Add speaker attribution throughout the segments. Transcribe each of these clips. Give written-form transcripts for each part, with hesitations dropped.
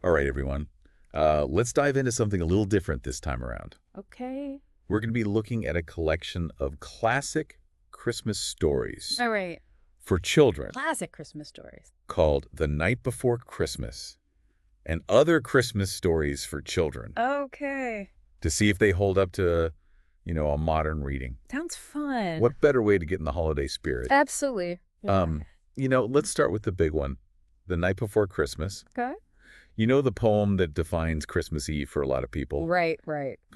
Speaker 1: All right, everyone. Let's dive into something a little different this time around.
Speaker 2: Okay.
Speaker 1: We're going to be looking at a collection of classic Christmas stories
Speaker 2: All right.
Speaker 1: for children
Speaker 2: Classic Christmas stories.
Speaker 1: called The Night Before Christmas and Other Christmas Stories for Children
Speaker 2: Okay.
Speaker 1: to see if they hold up to, a modern reading.
Speaker 2: Sounds fun.
Speaker 1: What better way to get in the holiday spirit?
Speaker 2: Absolutely.
Speaker 1: Let's start with the big one, The Night Before Christmas.
Speaker 2: Okay.
Speaker 1: You know the poem that defines Christmas Eve for a lot of people?
Speaker 2: Right.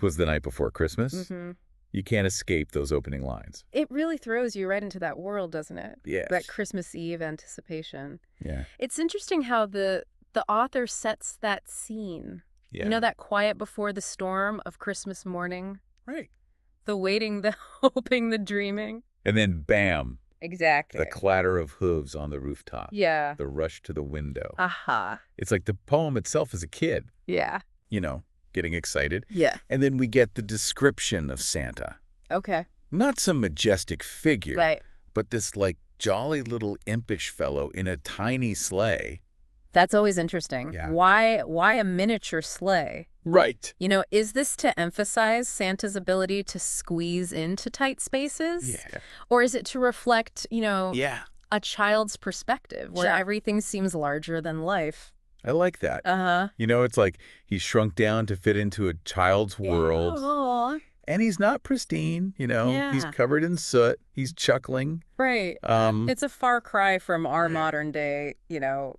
Speaker 1: Was the night before Christmas.
Speaker 2: Mm-hmm.
Speaker 1: You can't escape those opening lines.
Speaker 2: It really throws you right into that world, doesn't it?
Speaker 1: Yes.
Speaker 2: That Christmas Eve anticipation.
Speaker 1: Yeah.
Speaker 2: It's interesting how the author sets that scene.
Speaker 1: Yeah.
Speaker 2: You know, that quiet before the storm of Christmas morning?
Speaker 1: Right.
Speaker 2: The waiting, the hoping, the dreaming.
Speaker 1: And then bam,
Speaker 2: Exactly.
Speaker 1: the clatter of hooves on the rooftop.
Speaker 2: Yeah.
Speaker 1: The rush to the window.
Speaker 2: Aha.
Speaker 1: It's like the poem itself as a kid,
Speaker 2: Yeah.
Speaker 1: getting excited.
Speaker 2: Yeah.
Speaker 1: And then we get the description of Santa.
Speaker 2: Okay.
Speaker 1: Not some majestic figure,
Speaker 2: Right.
Speaker 1: but this jolly little impish fellow in a tiny sleigh.
Speaker 2: That's always interesting.
Speaker 1: Yeah.
Speaker 2: Why a miniature sleigh?
Speaker 1: Right.
Speaker 2: Is this to emphasize Santa's ability to squeeze into tight spaces?
Speaker 1: Yeah.
Speaker 2: Or is it to reflect,
Speaker 1: Yeah.
Speaker 2: a child's perspective where
Speaker 1: Sure.
Speaker 2: everything seems larger than life?
Speaker 1: I like that.
Speaker 2: Uh-huh.
Speaker 1: It's like he's shrunk down to fit into a child's world.
Speaker 2: Aw.
Speaker 1: And he's not pristine,
Speaker 2: Yeah.
Speaker 1: He's covered in soot. He's chuckling.
Speaker 2: Right.
Speaker 1: Um,
Speaker 2: It's a far cry from our modern day,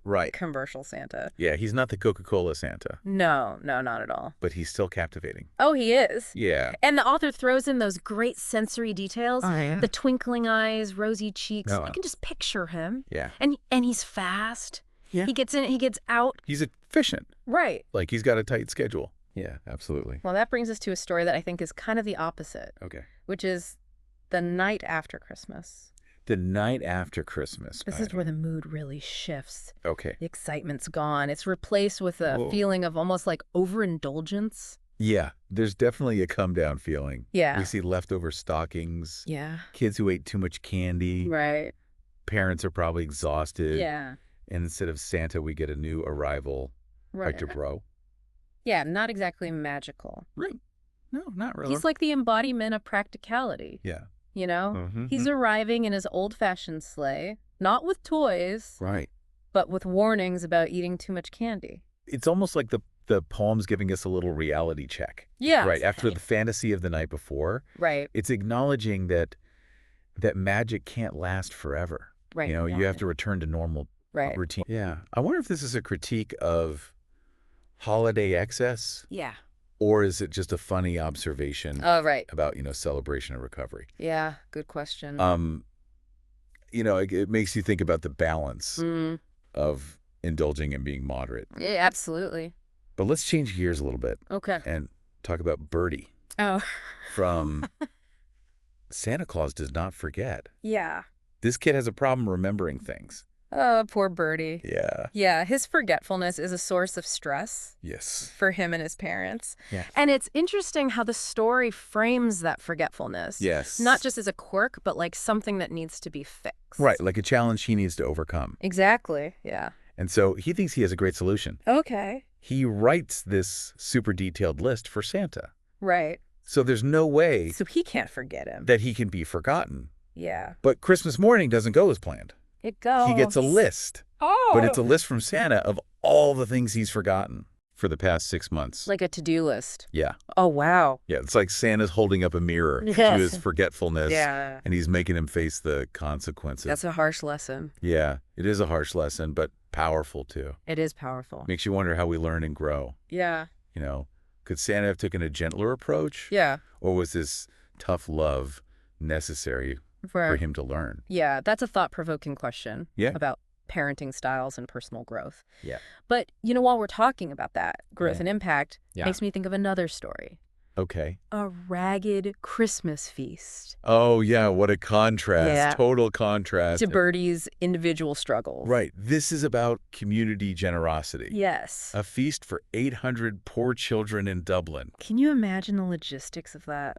Speaker 1: right.
Speaker 2: commercial Santa.
Speaker 1: Yeah, he's not the Coca-Cola Santa,
Speaker 2: No, not at all.
Speaker 1: but he's still captivating.
Speaker 2: Oh, he is.
Speaker 1: Yeah.
Speaker 2: And the author throws in those great sensory details.
Speaker 1: Oh, yeah.
Speaker 2: The twinkling eyes, rosy cheeks.
Speaker 1: Oh.
Speaker 2: I can just picture him.
Speaker 1: Yeah.
Speaker 2: And he's fast.
Speaker 1: Yeah.
Speaker 2: He gets in, he gets out.
Speaker 1: He's efficient.
Speaker 2: Right.
Speaker 1: Like he's got a tight schedule. Yeah, absolutely.
Speaker 2: Well, that brings us to a story that I think is kind of the opposite,
Speaker 1: Okay.
Speaker 2: which is The Night After Christmas.
Speaker 1: The Night After Christmas.
Speaker 2: This is where the mood really shifts.
Speaker 1: Okay.
Speaker 2: The excitement's gone. It's replaced with a
Speaker 1: Whoa.
Speaker 2: feeling of almost like overindulgence.
Speaker 1: Yeah, there's definitely a come down feeling.
Speaker 2: Yeah.
Speaker 1: We see leftover stockings,
Speaker 2: Yeah.
Speaker 1: kids who ate too much candy.
Speaker 2: Right.
Speaker 1: Parents are probably exhausted.
Speaker 2: Yeah.
Speaker 1: And instead of Santa, we get a new arrival,
Speaker 2: Right.
Speaker 1: Hector Bro.
Speaker 2: Yeah, not exactly magical.
Speaker 1: Right. No, not really.
Speaker 2: He's like the embodiment of practicality.
Speaker 1: Yeah.
Speaker 2: Mm-hmm. He's arriving in his old-fashioned sleigh, not with toys,
Speaker 1: Right.
Speaker 2: but with warnings about eating too much candy.
Speaker 1: It's almost like the poem's giving us a little reality check.
Speaker 2: Yeah.
Speaker 1: Right. After the fantasy of the night before,
Speaker 2: Right.
Speaker 1: it's acknowledging that magic can't last forever.
Speaker 2: Right.
Speaker 1: You have to return to normal
Speaker 2: Right.
Speaker 1: routine. Yeah. I wonder if this is a critique of holiday excess,
Speaker 2: Yeah.
Speaker 1: or is it just a funny observation
Speaker 2: Oh, right.
Speaker 1: about, celebration and recovery?
Speaker 2: Yeah. Good question.
Speaker 1: It makes you think about the balance
Speaker 2: Mm.
Speaker 1: of indulging and being moderate.
Speaker 2: Yeah, absolutely.
Speaker 1: But let's change gears a little bit
Speaker 2: Okay.
Speaker 1: and talk about Birdie
Speaker 2: Oh.
Speaker 1: from Santa Claus Does Not Forget.
Speaker 2: Yeah.
Speaker 1: This kid has a problem remembering things.
Speaker 2: Oh, poor Birdie.
Speaker 1: Yeah.
Speaker 2: Yeah, his forgetfulness is a source of stress
Speaker 1: Yes.
Speaker 2: for him and his parents.
Speaker 1: Yeah.
Speaker 2: And it's interesting how the story frames that forgetfulness.
Speaker 1: Yes.
Speaker 2: Not just as a quirk, but like something that needs to be fixed.
Speaker 1: Right, like a challenge he needs to overcome.
Speaker 2: Exactly. Yeah.
Speaker 1: And so he thinks he has a great solution.
Speaker 2: Okay.
Speaker 1: He writes this super detailed list for Santa.
Speaker 2: Right.
Speaker 1: So there's no way
Speaker 2: So he can't forget him.
Speaker 1: that he can be forgotten.
Speaker 2: Yeah.
Speaker 1: But Christmas morning doesn't go as planned.
Speaker 2: It goes.
Speaker 1: He gets a list,
Speaker 2: Oh.
Speaker 1: but it's a list from Santa of all the things he's forgotten for the past 6 months.
Speaker 2: Like a to-do list.
Speaker 1: Yeah.
Speaker 2: Oh, wow.
Speaker 1: Yeah, it's like Santa's holding up a mirror to
Speaker 2: Yes.
Speaker 1: his forgetfulness.
Speaker 2: Yeah.
Speaker 1: And he's making him face the consequences.
Speaker 2: That's a harsh lesson.
Speaker 1: Yeah, it is a harsh lesson, but powerful too.
Speaker 2: It is powerful.
Speaker 1: Makes you wonder how we learn and grow.
Speaker 2: Yeah.
Speaker 1: Could Santa have taken a gentler approach?
Speaker 2: Yeah.
Speaker 1: Or was this tough love necessary for him to learn?
Speaker 2: Yeah, that's a thought-provoking question.
Speaker 1: Yeah.
Speaker 2: About parenting styles and personal growth.
Speaker 1: Yeah.
Speaker 2: But, while we're talking about that, growth
Speaker 1: Yeah.
Speaker 2: and impact,
Speaker 1: Yeah.
Speaker 2: makes me think of another story.
Speaker 1: Okay.
Speaker 2: A Ragged Christmas Feast.
Speaker 1: Oh, yeah, what a contrast.
Speaker 2: Yeah.
Speaker 1: Total contrast.
Speaker 2: To Birdie's individual struggles.
Speaker 1: Right. This is about community generosity.
Speaker 2: Yes.
Speaker 1: A feast for 800 poor children in Dublin.
Speaker 2: Can you imagine the logistics of that?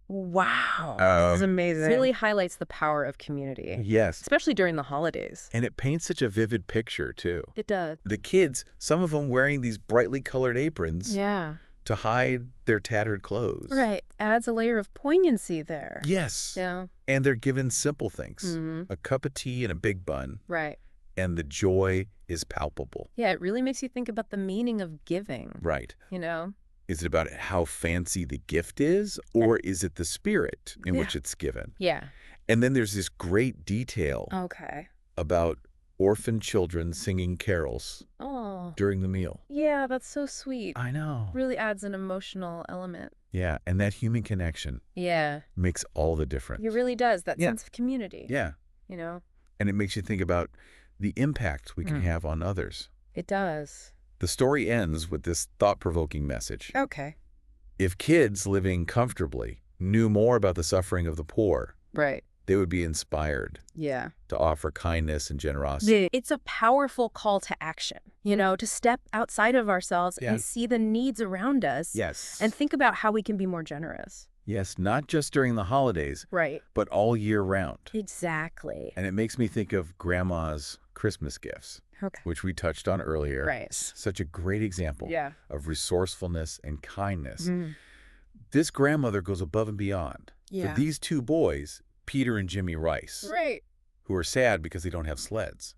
Speaker 2: Wow. This is
Speaker 1: Um,
Speaker 2: amazing. Really highlights the power of community,
Speaker 1: yes.
Speaker 2: especially during the holidays.
Speaker 1: And it paints such a vivid picture, too.
Speaker 2: It does.
Speaker 1: The kids, some of them wearing these brightly colored aprons
Speaker 2: Yeah.
Speaker 1: to hide their tattered clothes.
Speaker 2: Right. Adds a layer of poignancy there.
Speaker 1: Yes.
Speaker 2: Yeah.
Speaker 1: And they're given simple things.
Speaker 2: Mm-hmm.
Speaker 1: A cup of tea and a big bun.
Speaker 2: Right.
Speaker 1: And the joy is palpable.
Speaker 2: Yeah, it really makes you think about the meaning of giving.
Speaker 1: Right.
Speaker 2: You know?
Speaker 1: Is it about how fancy the gift is, or is it the spirit in which it's given?
Speaker 2: Yeah.
Speaker 1: And then there's this great detail
Speaker 2: Okay.
Speaker 1: about orphan children singing carols
Speaker 2: Oh.
Speaker 1: during the meal.
Speaker 2: Yeah, that's so sweet.
Speaker 1: I know.
Speaker 2: Really adds an emotional element.
Speaker 1: Yeah, and that human connection
Speaker 2: Yeah.
Speaker 1: makes all the difference.
Speaker 2: It really does. That
Speaker 1: Yeah.
Speaker 2: sense of community.
Speaker 1: Yeah,
Speaker 2: You know?
Speaker 1: and it makes you think about the impact we can
Speaker 2: Mm.
Speaker 1: have on others.
Speaker 2: It does.
Speaker 1: The story ends with this thought-provoking message.
Speaker 2: Okay.
Speaker 1: If kids living comfortably knew more about the suffering of the poor,
Speaker 2: Right.
Speaker 1: they would be inspired
Speaker 2: Yeah.
Speaker 1: to offer kindness and generosity.
Speaker 2: It's a powerful call to action, you know, to step outside of ourselves
Speaker 1: Yeah.
Speaker 2: and see the needs around us
Speaker 1: Yes.
Speaker 2: and think about how we can be more generous.
Speaker 1: Yes, not just during the holidays,
Speaker 2: Right.
Speaker 1: but all year round.
Speaker 2: Exactly.
Speaker 1: And it makes me think of Grandma's Christmas gifts,
Speaker 2: Okay.
Speaker 1: which we touched on earlier.
Speaker 2: Right.
Speaker 1: Such a great example
Speaker 2: Yeah.
Speaker 1: of resourcefulness and kindness.
Speaker 2: Mm.
Speaker 1: This grandmother goes above and beyond
Speaker 2: Yeah.
Speaker 1: for these two boys, Peter and Jimmy Rice,
Speaker 2: Right.
Speaker 1: who are sad because they don't have sleds.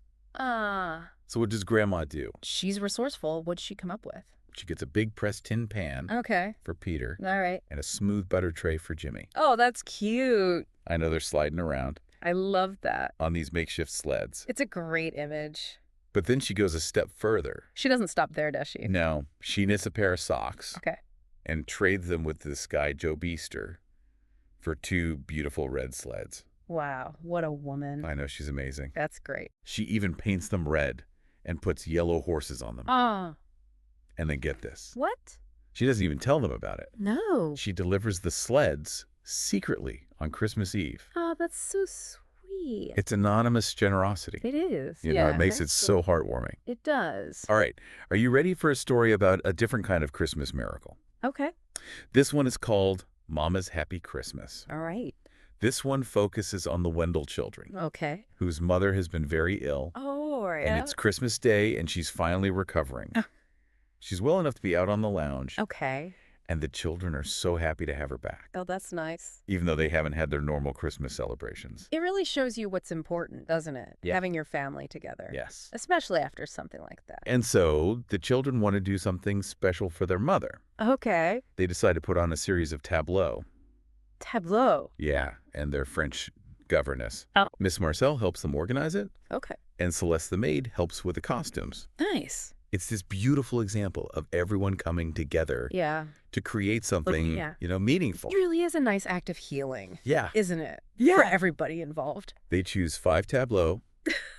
Speaker 1: So what does Grandma do?
Speaker 2: She's resourceful. What'd she come up with?
Speaker 1: She gets a big pressed tin pan
Speaker 2: Okay.
Speaker 1: for Peter
Speaker 2: All right.
Speaker 1: and a smooth butter tray for Jimmy.
Speaker 2: Oh, that's cute.
Speaker 1: I know they're sliding around
Speaker 2: I love that.
Speaker 1: on these makeshift sleds.
Speaker 2: It's a great image.
Speaker 1: But then she goes a step further.
Speaker 2: She doesn't stop there, does she?
Speaker 1: No, she knits a pair of socks
Speaker 2: Okay.
Speaker 1: and trades them with this guy, Joe Beester, for two beautiful red sleds.
Speaker 2: Wow. What a woman.
Speaker 1: I know, she's amazing.
Speaker 2: That's great.
Speaker 1: She even paints them red and puts yellow horses on them.
Speaker 2: Oh.
Speaker 1: And then get this.
Speaker 2: What?
Speaker 1: She doesn't even tell them about it.
Speaker 2: No.
Speaker 1: She delivers the sleds secretly on Christmas Eve.
Speaker 2: Oh, that's so sweet.
Speaker 1: It's anonymous generosity.
Speaker 2: It is.
Speaker 1: You know, it makes it so heartwarming.
Speaker 2: It does.
Speaker 1: All right. Are you ready for a story about a different kind of Christmas miracle?
Speaker 2: Okay.
Speaker 1: This one is called Mama's Happy Christmas.
Speaker 2: All right.
Speaker 1: This one focuses on the Wendell children,
Speaker 2: Okay.
Speaker 1: whose mother has been very ill,
Speaker 2: Oh, yeah.
Speaker 1: and it's Christmas Day, and she's finally recovering. She's well enough to be out on the lounge,
Speaker 2: Okay.
Speaker 1: and the children are so happy to have her back,
Speaker 2: Oh, that's nice.
Speaker 1: even though they haven't had their normal Christmas celebrations.
Speaker 2: It really shows you what's important, doesn't it?
Speaker 1: Yeah.
Speaker 2: Having your family together.
Speaker 1: Yes.
Speaker 2: Especially after something like that.
Speaker 1: And so the children want to do something special for their mother.
Speaker 2: Okay.
Speaker 1: They decide to put on a series of tableaux.
Speaker 2: Tableau.
Speaker 1: Yeah, and their French governess.
Speaker 2: Oh.
Speaker 1: Miss Marcel helps them organize it,
Speaker 2: Okay.
Speaker 1: and Celeste the maid helps with the costumes.
Speaker 2: Nice.
Speaker 1: It's this beautiful example of everyone coming together
Speaker 2: Yeah.
Speaker 1: to create something,
Speaker 2: yeah.
Speaker 1: Meaningful.
Speaker 2: It really is a nice act of healing,
Speaker 1: Yeah.
Speaker 2: isn't it?
Speaker 1: Yeah.
Speaker 2: For everybody involved.
Speaker 1: They choose 5 tableaux: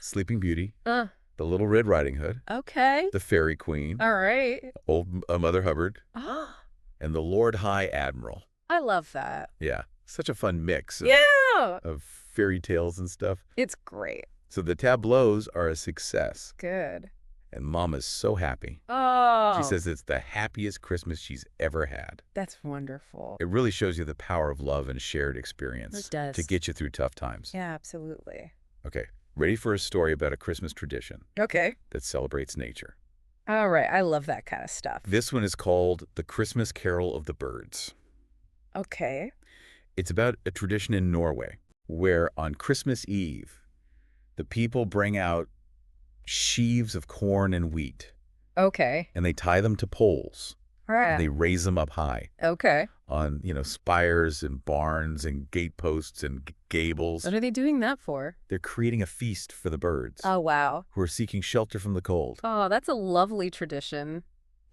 Speaker 1: Sleeping Beauty,
Speaker 2: Uh,
Speaker 1: the Little Red Riding Hood,
Speaker 2: okay.
Speaker 1: the Fairy Queen,
Speaker 2: All right.
Speaker 1: Old Mother Hubbard,
Speaker 2: Oh,
Speaker 1: and the Lord High Admiral.
Speaker 2: I love that.
Speaker 1: Yeah, such a fun mix of,
Speaker 2: Yeah.
Speaker 1: of fairy tales and stuff.
Speaker 2: It's great.
Speaker 1: So the tableaus are a success,
Speaker 2: Good.
Speaker 1: and Mama's so happy.
Speaker 2: Oh.
Speaker 1: She says it's the happiest Christmas she's ever had.
Speaker 2: That's wonderful.
Speaker 1: It really shows you the power of love and shared experience
Speaker 2: It does.
Speaker 1: to get you through tough times.
Speaker 2: Yeah, absolutely.
Speaker 1: Okay, ready for a story about a Christmas tradition
Speaker 2: Okay.
Speaker 1: that celebrates nature.
Speaker 2: All right. I love that kind of stuff.
Speaker 1: This one is called The Christmas Carol of the Birds.
Speaker 2: Okay.
Speaker 1: It's about a tradition in Norway where on Christmas Eve, the people bring out sheaves of corn and wheat,
Speaker 2: Okay.
Speaker 1: and they tie them to poles,
Speaker 2: All
Speaker 1: and
Speaker 2: right.
Speaker 1: they raise them up high
Speaker 2: Okay.
Speaker 1: on, spires and barns and gateposts and gables.
Speaker 2: What are they doing that for?
Speaker 1: They're creating a feast for the birds
Speaker 2: Oh, wow.
Speaker 1: who are seeking shelter from the cold.
Speaker 2: Oh, that's a lovely tradition.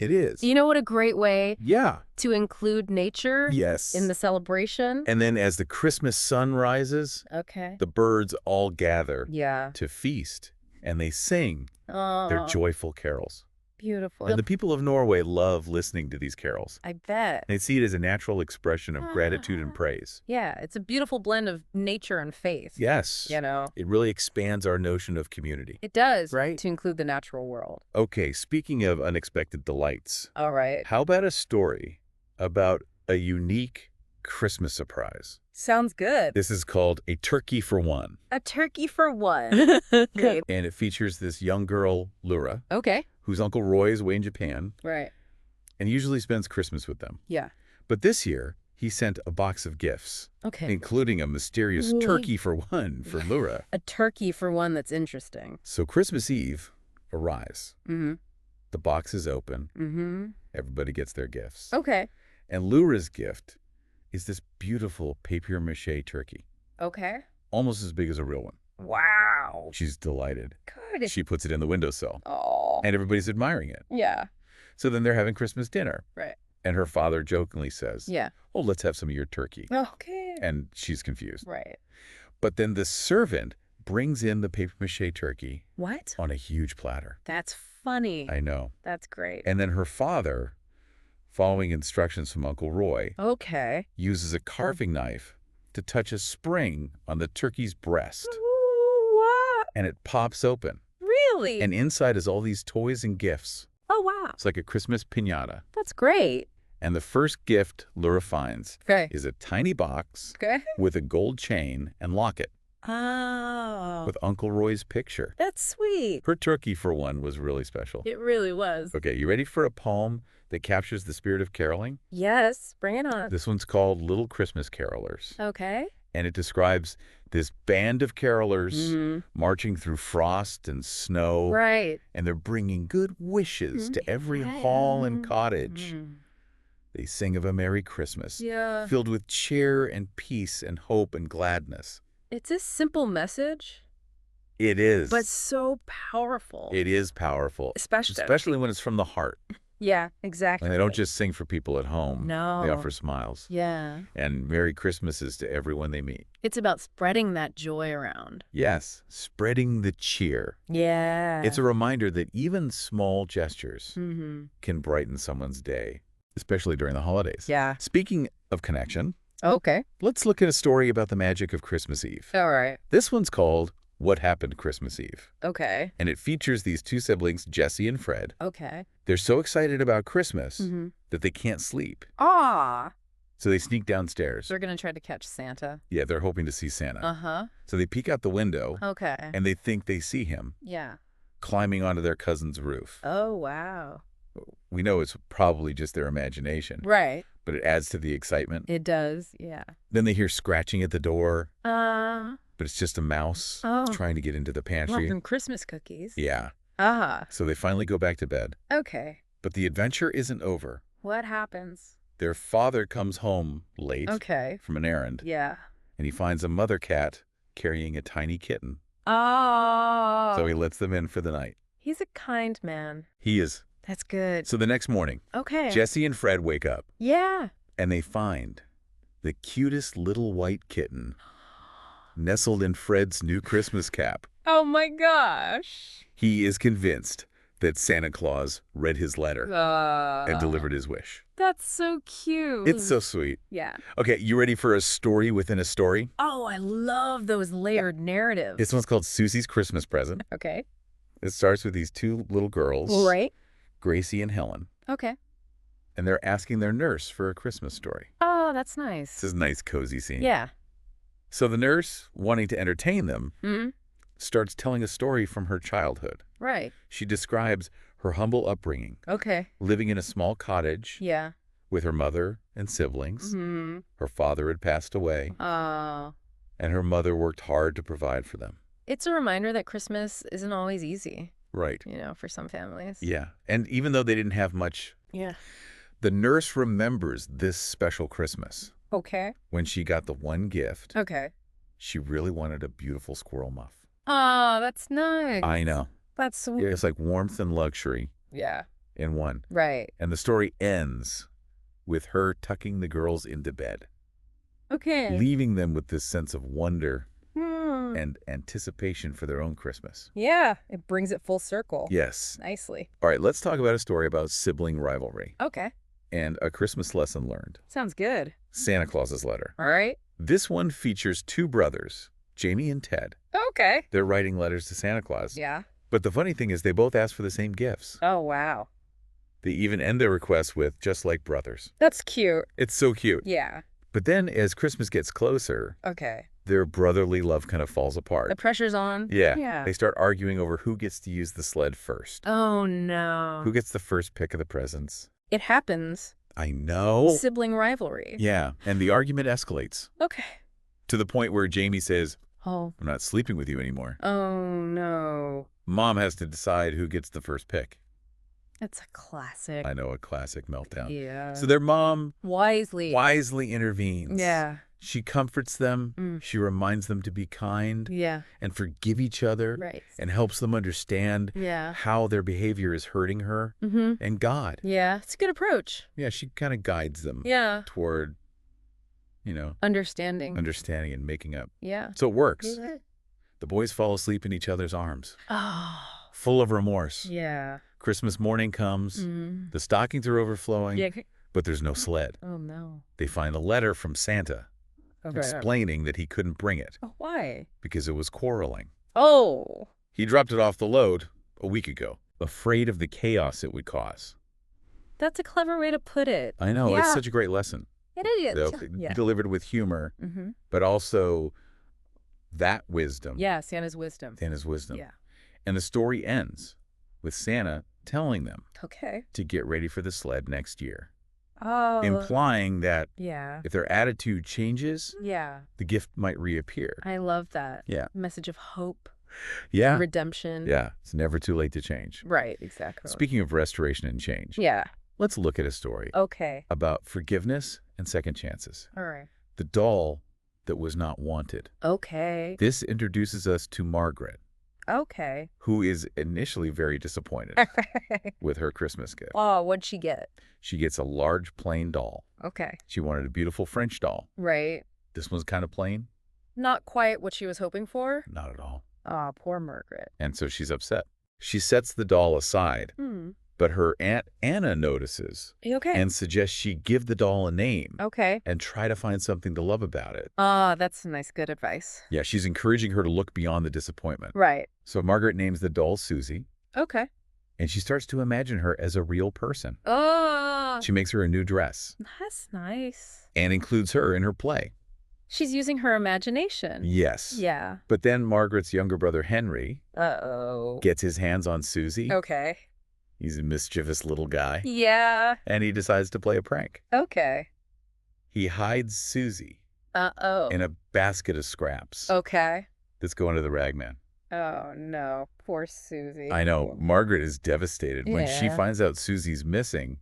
Speaker 1: It is.
Speaker 2: You know what a great way
Speaker 1: Yeah.
Speaker 2: to include nature
Speaker 1: Yes.
Speaker 2: in the celebration?
Speaker 1: And then as the Christmas sun rises,
Speaker 2: Okay.
Speaker 1: the birds all gather
Speaker 2: Yeah.
Speaker 1: to feast, and they sing
Speaker 2: Oh,
Speaker 1: their joyful carols.
Speaker 2: beautiful.
Speaker 1: And the people of Norway love listening to these carols.
Speaker 2: I bet.
Speaker 1: They see it as a natural expression of gratitude and praise.
Speaker 2: Yeah, it's a beautiful blend of nature and faith.
Speaker 1: Yes.
Speaker 2: You know?
Speaker 1: It really expands our notion of community.
Speaker 2: It does.
Speaker 1: Right.
Speaker 2: To include the natural world.
Speaker 1: Okay, speaking of unexpected delights,
Speaker 2: All right.
Speaker 1: how about a story about a unique Christmas surprise.
Speaker 2: Sounds good.
Speaker 1: This is called A Turkey for One.
Speaker 2: A turkey for one. Okay.
Speaker 1: And it features this young girl, Lura,
Speaker 2: Okay.
Speaker 1: whose Uncle Roy is away in Japan
Speaker 2: Right.
Speaker 1: and usually spends Christmas with them.
Speaker 2: Yeah.
Speaker 1: But this year, he sent a box of gifts,
Speaker 2: Okay.
Speaker 1: including a mysterious
Speaker 2: Wait.
Speaker 1: turkey for one for Lura.
Speaker 2: A turkey for one that's interesting.
Speaker 1: So Christmas Eve arrives.
Speaker 2: Mm-hmm.
Speaker 1: The box is open.
Speaker 2: Mm-hmm.
Speaker 1: Everybody gets their gifts.
Speaker 2: Okay.
Speaker 1: And Lura's gift is this beautiful papier-mâché turkey,
Speaker 2: Okay.
Speaker 1: almost as big as a real one.
Speaker 2: Wow.
Speaker 1: She's delighted.
Speaker 2: Good.
Speaker 1: She puts it in the windowsill,
Speaker 2: Oh.
Speaker 1: and everybody's admiring it.
Speaker 2: Yeah.
Speaker 1: So then they're having Christmas dinner,
Speaker 2: Right.
Speaker 1: and her father jokingly says,
Speaker 2: Yeah.
Speaker 1: "Oh, let's have some of your turkey."
Speaker 2: Okay.
Speaker 1: And she's confused.
Speaker 2: Right.
Speaker 1: But then the servant brings in the papier-mâché turkey
Speaker 2: What?
Speaker 1: on a huge platter.
Speaker 2: That's funny.
Speaker 1: I know.
Speaker 2: That's great.
Speaker 1: And then her father, following instructions from Uncle Roy,
Speaker 2: Okay.
Speaker 1: uses a carving knife to touch a spring on the turkey's breast,
Speaker 2: What?
Speaker 1: and it pops open.
Speaker 2: Really?
Speaker 1: And inside is all these toys and gifts.
Speaker 2: Oh, wow.
Speaker 1: It's like a Christmas piñata.
Speaker 2: That's great.
Speaker 1: And the first gift Lura finds
Speaker 2: Okay.
Speaker 1: is a tiny box
Speaker 2: Okay.
Speaker 1: with a gold chain and locket
Speaker 2: Oh.
Speaker 1: with Uncle Roy's picture.
Speaker 2: That's sweet.
Speaker 1: Her turkey, for one, was really special.
Speaker 2: It really was.
Speaker 1: Okay, you ready for a poem that captures the spirit of caroling?
Speaker 2: Yes. Bring it on.
Speaker 1: This one's called Little Christmas Carolers,
Speaker 2: Okay.
Speaker 1: and it describes this band of carolers
Speaker 2: Mm-hmm.
Speaker 1: marching through frost and snow,
Speaker 2: Right.
Speaker 1: and they're bringing good wishes to every hall and cottage.
Speaker 2: Mhm.
Speaker 1: They sing of a Merry Christmas,
Speaker 2: Yeah.
Speaker 1: filled with cheer and peace and hope and gladness.
Speaker 2: It's a simple message,
Speaker 1: It is.
Speaker 2: but so powerful.
Speaker 1: It is powerful,
Speaker 2: Especially.
Speaker 1: when it's from the heart.
Speaker 2: Yeah, exactly.
Speaker 1: And they don't just sing for people at home.
Speaker 2: No.
Speaker 1: They offer smiles.
Speaker 2: Yeah.
Speaker 1: And Merry Christmases to everyone they meet.
Speaker 2: It's about spreading that joy around.
Speaker 1: Yes, spreading the cheer.
Speaker 2: Yeah.
Speaker 1: It's a reminder that even small gestures
Speaker 2: Mm-hmm.
Speaker 1: can brighten someone's day, especially during the holidays.
Speaker 2: Yeah.
Speaker 1: Speaking of connection,
Speaker 2: Okay.
Speaker 1: let's look at a story about the magic of Christmas Eve.
Speaker 2: All right.
Speaker 1: This one's called What Happened Christmas Eve.
Speaker 2: Okay.
Speaker 1: And it features these two siblings, Jesse and Fred.
Speaker 2: Okay.
Speaker 1: They're so excited about Christmas
Speaker 2: Mm-hmm.
Speaker 1: that they can't sleep.
Speaker 2: Ah.
Speaker 1: So they sneak downstairs.
Speaker 2: They're going to try to catch Santa.
Speaker 1: Yeah, they're hoping to see Santa.
Speaker 2: Uh-huh.
Speaker 1: So they peek out the window
Speaker 2: Okay.
Speaker 1: and they think they see him
Speaker 2: Yeah.
Speaker 1: climbing onto their cousin's roof.
Speaker 2: Oh, wow.
Speaker 1: We know it's probably just their imagination,
Speaker 2: Right.
Speaker 1: but it adds to the excitement.
Speaker 2: It does. Yeah.
Speaker 1: Then they hear scratching at the door,
Speaker 2: Uh,
Speaker 1: but it's just a mouse
Speaker 2: Oh.
Speaker 1: trying to get into the pantry.
Speaker 2: some Christmas cookies.
Speaker 1: Yeah.
Speaker 2: Ah.
Speaker 1: So they finally go back to bed.
Speaker 2: Okay.
Speaker 1: But the adventure isn't over.
Speaker 2: What happens?
Speaker 1: Their father comes home late
Speaker 2: Okay.
Speaker 1: from an errand,
Speaker 2: Yeah.
Speaker 1: and he finds a mother cat carrying a tiny kitten.
Speaker 2: Oh.
Speaker 1: So he lets them in for the night.
Speaker 2: He's a kind man.
Speaker 1: He is.
Speaker 2: That's good.
Speaker 1: So the next morning,
Speaker 2: Okay.
Speaker 1: Jesse and Fred wake up,
Speaker 2: Yeah.
Speaker 1: and they find the cutest little white kitten nestled in Fred's new Christmas cap.
Speaker 2: Oh my gosh.
Speaker 1: He is convinced that Santa Claus read his letter and delivered his wish.
Speaker 2: That's so cute.
Speaker 1: It's so sweet.
Speaker 2: Yeah.
Speaker 1: Okay, you ready for a story within a story?
Speaker 2: Oh, I love those layered narratives.
Speaker 1: This one's called Susie's Christmas Present.
Speaker 2: Okay.
Speaker 1: It starts with these two little girls,
Speaker 2: Right.
Speaker 1: Gracie and Helen,
Speaker 2: Okay.
Speaker 1: and they're asking their nurse for a Christmas story.
Speaker 2: Oh, that's nice.
Speaker 1: This is a nice, cozy scene.
Speaker 2: Yeah.
Speaker 1: So the nurse, wanting to entertain them,
Speaker 2: Mm-hmm.
Speaker 1: starts telling a story from her childhood.
Speaker 2: Right.
Speaker 1: She describes her humble upbringing,
Speaker 2: Okay.
Speaker 1: living in a small cottage
Speaker 2: Yeah.
Speaker 1: with her mother and siblings.
Speaker 2: Mm-hmm.
Speaker 1: Her father had passed away,
Speaker 2: Oh.
Speaker 1: and her mother worked hard to provide for them.
Speaker 2: It's a reminder that Christmas isn't always easy,
Speaker 1: Right.
Speaker 2: for some families.
Speaker 1: Yeah. And even though they didn't have much,
Speaker 2: Yeah.
Speaker 1: the nurse remembers this special Christmas.
Speaker 2: Okay.
Speaker 1: When she got the one gift,
Speaker 2: Okay.
Speaker 1: she really wanted a beautiful squirrel muff.
Speaker 2: Oh, that's nice.
Speaker 1: I know.
Speaker 2: That's sweet.
Speaker 1: It's like warmth and luxury
Speaker 2: Yeah.
Speaker 1: in one.
Speaker 2: Right.
Speaker 1: And the story ends with her tucking the girls into bed,
Speaker 2: Okay.
Speaker 1: leaving them with this sense of wonder
Speaker 2: Hmm.
Speaker 1: and anticipation for their own Christmas.
Speaker 2: Yeah. It brings it full circle.
Speaker 1: Yes.
Speaker 2: Nicely.
Speaker 1: All right, let's talk about a story about sibling rivalry
Speaker 2: Okay.
Speaker 1: and a Christmas lesson learned.
Speaker 2: Sounds good.
Speaker 1: Santa Claus's letter.
Speaker 2: All right.
Speaker 1: This one features two brothers, Jamie and Ted.
Speaker 2: Okay.
Speaker 1: They're writing letters to Santa Claus.
Speaker 2: Yeah.
Speaker 1: But the funny thing is they both ask for the same gifts.
Speaker 2: Oh, wow.
Speaker 1: They even end their requests with, just like brothers.
Speaker 2: That's cute.
Speaker 1: It's so cute.
Speaker 2: Yeah.
Speaker 1: But then as Christmas gets closer,
Speaker 2: Okay.
Speaker 1: their brotherly love kind of falls
Speaker 2: The
Speaker 1: apart.
Speaker 2: pressure's on.
Speaker 1: Yeah.
Speaker 2: Yeah.
Speaker 1: They start arguing over who gets to use the sled first.
Speaker 2: Oh, no.
Speaker 1: Who gets the first pick of the presents.
Speaker 2: It happens.
Speaker 1: I know.
Speaker 2: Sibling rivalry.
Speaker 1: Yeah. And the argument escalates
Speaker 2: Okay.
Speaker 1: to the point where Jamie says,
Speaker 2: Oh.
Speaker 1: I'm not sleeping with you anymore.
Speaker 2: Oh, no.
Speaker 1: Mom has to decide who gets the first pick.
Speaker 2: It's a classic.
Speaker 1: I know, a classic meltdown.
Speaker 2: Yeah.
Speaker 1: So their mom
Speaker 2: Wisely
Speaker 1: intervenes.
Speaker 2: Yeah.
Speaker 1: She comforts them.
Speaker 2: Mm.
Speaker 1: She reminds them to be kind
Speaker 2: Yeah.
Speaker 1: and forgive each other
Speaker 2: Right.
Speaker 1: and helps them understand
Speaker 2: Yeah.
Speaker 1: how their behavior is hurting her and God.
Speaker 2: Yeah. It's a good approach.
Speaker 1: Yeah, she kind of guides them
Speaker 2: Yeah.
Speaker 1: toward,
Speaker 2: Understanding.
Speaker 1: understanding and making up.
Speaker 2: Yeah.
Speaker 1: So it works. The boys fall asleep in each other's arms,
Speaker 2: Oh.
Speaker 1: full of remorse.
Speaker 2: Yeah.
Speaker 1: Christmas morning comes.
Speaker 2: Mm.
Speaker 1: The stockings are overflowing,
Speaker 2: Yeah.
Speaker 1: but there's no sled.
Speaker 2: Oh, no.
Speaker 1: They find a letter from Santa
Speaker 2: Okay.
Speaker 1: explaining that he couldn't bring it
Speaker 2: Oh, why?
Speaker 1: because it was quarreling.
Speaker 2: Oh.
Speaker 1: He dropped it off the load a week ago, afraid of the chaos it would cause.
Speaker 2: That's a clever way to put it.
Speaker 1: I know,
Speaker 2: Yeah.
Speaker 1: it's such a great lesson.
Speaker 2: It is.
Speaker 1: Though,
Speaker 2: Yeah.
Speaker 1: delivered with humor,
Speaker 2: Mm-hmm.
Speaker 1: but also that wisdom.
Speaker 2: Yeah. Santa's wisdom.
Speaker 1: Santa's wisdom.
Speaker 2: Yeah.
Speaker 1: And the story ends with Santa telling them
Speaker 2: Okay.
Speaker 1: to get ready for the sled next year,
Speaker 2: Oh.
Speaker 1: implying that
Speaker 2: Yeah.
Speaker 1: if their attitude changes,
Speaker 2: Yeah.
Speaker 1: the gift might reappear.
Speaker 2: I love that.
Speaker 1: Yeah.
Speaker 2: Message of hope,
Speaker 1: Yeah.
Speaker 2: redemption.
Speaker 1: Yeah. It's never too late to change.
Speaker 2: Right. Exactly.
Speaker 1: Speaking of restoration and change,
Speaker 2: Yeah.
Speaker 1: let's look at a story
Speaker 2: Okay.
Speaker 1: about forgiveness and second chances.
Speaker 2: All right.
Speaker 1: The doll that was not wanted.
Speaker 2: Okay.
Speaker 1: This introduces us to Margaret,
Speaker 2: Okay.
Speaker 1: who is initially very disappointed with her Christmas gift.
Speaker 2: Oh, what'd she get?
Speaker 1: She gets a large plain doll.
Speaker 2: Okay.
Speaker 1: She wanted a beautiful French doll.
Speaker 2: Right.
Speaker 1: This one's kind of plain?
Speaker 2: Not quite what she was hoping for.
Speaker 1: Not at all.
Speaker 2: Ah, poor Margaret.
Speaker 1: And so she's upset. She sets the doll aside, but her Aunt Anna notices
Speaker 2: Okay.
Speaker 1: and suggests she give the doll a name
Speaker 2: Okay.
Speaker 1: and try to find something to love about it.
Speaker 2: Ah, that's nice. Good advice.
Speaker 1: Yeah, she's encouraging her to look beyond the disappointment.
Speaker 2: Right.
Speaker 1: So Margaret names the doll Susie,
Speaker 2: Okay.
Speaker 1: and she starts to imagine her as a real person.
Speaker 2: Oh,
Speaker 1: She makes her a new dress
Speaker 2: that's nice.
Speaker 1: and includes her in her play.
Speaker 2: She's using her imagination.
Speaker 1: Yes.
Speaker 2: Yeah.
Speaker 1: But then Margaret's younger brother Henry
Speaker 2: Uh-oh.
Speaker 1: gets his hands on Susie.
Speaker 2: Okay.
Speaker 1: He's a mischievous little guy.
Speaker 2: Yeah.
Speaker 1: And he decides to play a prank.
Speaker 2: Okay.
Speaker 1: He hides Susie
Speaker 2: Uh-oh.
Speaker 1: in a basket of scraps
Speaker 2: Okay.
Speaker 1: that's going to the ragman.
Speaker 2: Oh, no. Poor Susie.
Speaker 1: I know. Margaret is devastated. When she
Speaker 2: Yeah.
Speaker 1: finds out Susie's missing,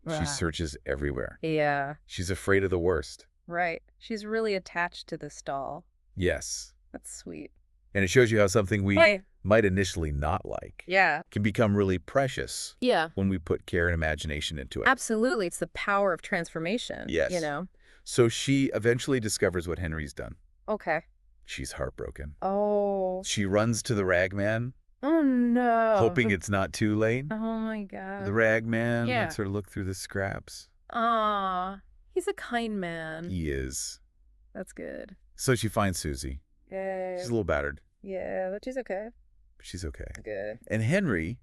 Speaker 1: she
Speaker 2: Ah.
Speaker 1: searches everywhere.
Speaker 2: Yeah.
Speaker 1: She's afraid of the worst.
Speaker 2: Right. She's really attached to this doll.
Speaker 1: Yes.
Speaker 2: That's sweet.
Speaker 1: And it shows you how something we
Speaker 2: Hey.
Speaker 1: might initially not like
Speaker 2: Yeah.
Speaker 1: can become really precious
Speaker 2: Yeah.
Speaker 1: when we put care and imagination into it.
Speaker 2: Absolutely. It's the power of transformation.
Speaker 1: Yes.
Speaker 2: You know?
Speaker 1: So she eventually discovers what Henry's done.
Speaker 2: Okay.
Speaker 1: She's heartbroken.
Speaker 2: Oh.
Speaker 1: She runs to the ragman,
Speaker 2: Oh, no.
Speaker 1: hoping it's not too late.
Speaker 2: Oh, my God.
Speaker 1: The ragman
Speaker 2: Yeah.
Speaker 1: lets her look through the scraps.
Speaker 2: Aw. He's a kind man.
Speaker 1: He is.
Speaker 2: That's good.
Speaker 1: So she finds Susie.
Speaker 2: Yay.
Speaker 1: She's a little battered,
Speaker 2: Yeah, but she's okay.
Speaker 1: but she's okay.
Speaker 2: Good.
Speaker 1: And Henry,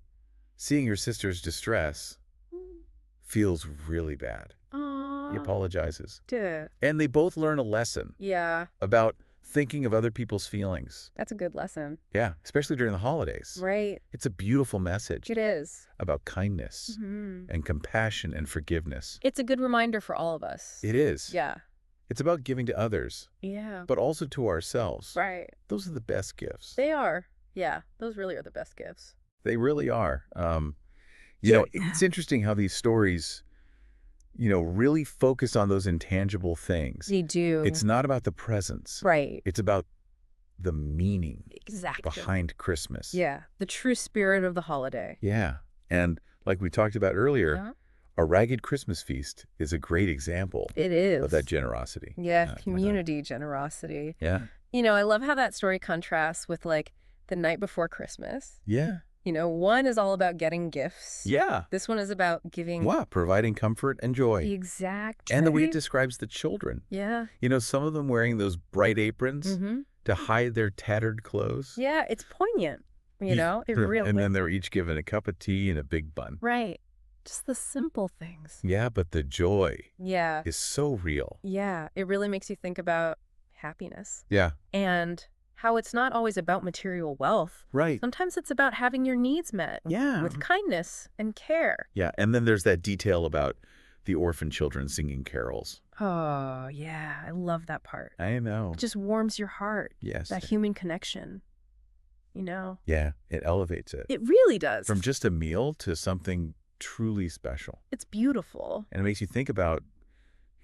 Speaker 1: seeing her sister's distress, feels really bad.
Speaker 2: Aw.
Speaker 1: He apologizes.
Speaker 2: Duh.
Speaker 1: And they both learn a lesson
Speaker 2: Yeah,
Speaker 1: about thinking of other people's feelings.
Speaker 2: that's a good lesson.
Speaker 1: Yeah, especially during the holidays.
Speaker 2: Right.
Speaker 1: It's a beautiful message
Speaker 2: It is.
Speaker 1: about kindness
Speaker 2: Mhm.
Speaker 1: and compassion and forgiveness.
Speaker 2: It's a good reminder for all of us.
Speaker 1: It is.
Speaker 2: Yeah.
Speaker 1: It's about giving to others,
Speaker 2: Yeah.
Speaker 1: but also to ourselves.
Speaker 2: Right.
Speaker 1: Those are the best gifts.
Speaker 2: They are. Yeah. Those really are the best gifts.
Speaker 1: They really are. It's interesting how these stories, really focus on those intangible things.
Speaker 2: They do.
Speaker 1: It's not about the presents.
Speaker 2: right.
Speaker 1: It's about the meaning
Speaker 2: Exactly.
Speaker 1: behind Christmas.
Speaker 2: Yeah. The true spirit of the holiday.
Speaker 1: Yeah. And like we talked about earlier,
Speaker 2: Yeah.
Speaker 1: a ragged Christmas feast is a great example
Speaker 2: It is.
Speaker 1: of that generosity.
Speaker 2: Yeah.
Speaker 1: Uh,
Speaker 2: Community generosity.
Speaker 1: Yeah.
Speaker 2: I love how that story contrasts with like the night before Christmas.
Speaker 1: Yeah.
Speaker 2: One is all about getting gifts.
Speaker 1: Yeah.
Speaker 2: This one is about giving
Speaker 1: Wow. Providing comfort and joy.
Speaker 2: Exactly.
Speaker 1: And the way it describes the children.
Speaker 2: Yeah.
Speaker 1: Some of them wearing those bright aprons
Speaker 2: Mm-hmm.
Speaker 1: to hide their tattered clothes.
Speaker 2: Yeah, it's poignant. It really
Speaker 1: And then they're each given a cup of tea and a big bun.
Speaker 2: Right. Just the simple things.
Speaker 1: Yeah, but the joy
Speaker 2: Yeah.
Speaker 1: is so real.
Speaker 2: Yeah. It really makes you think about happiness
Speaker 1: Yeah.
Speaker 2: and how it's not always about material wealth.
Speaker 1: Right.
Speaker 2: Sometimes it's about having your needs met
Speaker 1: Yeah.
Speaker 2: with kindness and care.
Speaker 1: Yeah, and then there's that detail about the orphan children singing carols.
Speaker 2: Oh, yeah. I love that part.
Speaker 1: I know.
Speaker 2: It just warms your heart.
Speaker 1: Yes.
Speaker 2: That human connection. You know?
Speaker 1: Yeah, it elevates it.
Speaker 2: It really does.
Speaker 1: From just a meal to something truly special.
Speaker 2: It's beautiful.
Speaker 1: And it makes you think about,